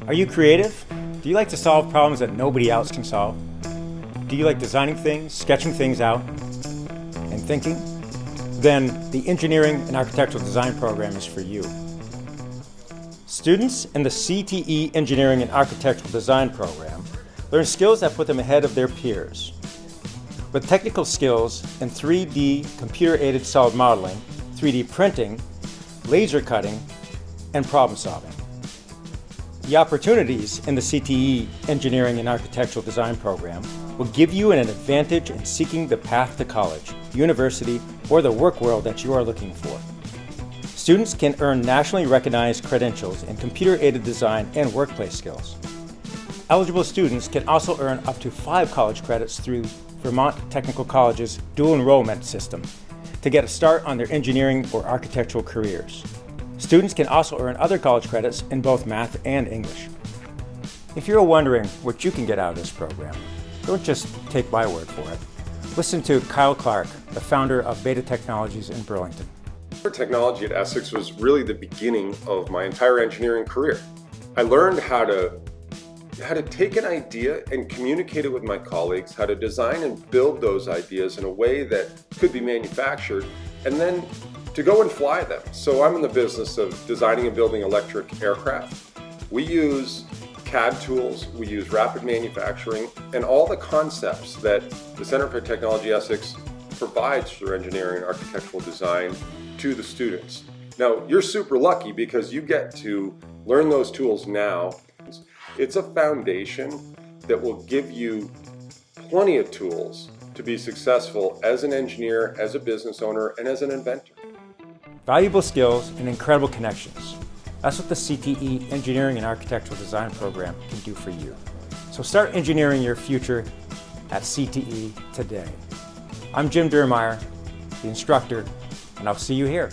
Are you creative? Do you like to solve problems that nobody else can solve? Do you like designing things, sketching things out, and thinking? Then the Engineering and Architectural Design program is for you. Students in the CTE Engineering and Architectural Design program learn skills that put them ahead of their peers. With technical skills in 3D computer-aided solid modeling, 3D printing, laser cutting, and problem solving. The opportunities in the CTE Engineering and Architectural Design program will give you an advantage in seeking the path to college, university, or the work world that you are looking for. Students can earn nationally recognized credentials in computer-aided design and workplace skills. Eligible students can also earn up to 5 college credits through Vermont Technical College's dual enrollment system to get a start on their engineering or architectural careers. Students can also earn other college credits in both math and English. If you're wondering what you can get out of this program, don't just take my word for it. Listen to Kyle Clark, the founder of Beta Technologies in Burlington. Technology at Essex was really the beginning of my entire engineering career. I learned how to take an idea and communicate it with my colleagues, how to design and build those ideas in a way that could be manufactured, and then to go and fly them. So I'm in the business of designing and building electric aircraft. We use CAD tools, we use rapid manufacturing, and all the concepts that the Center for Technology Essex provides through engineering and architectural design to the students. Now, you're super lucky because you get to learn those tools now. It's a foundation that will give you plenty of tools to be successful as an engineer, as a business owner, and as an inventor. Valuable skills and incredible connections. That's what the CTE Engineering and Architectural Design program can do for you. So start engineering your future at CTE today. I'm Jim Durmeyer, the instructor, and I'll see you here.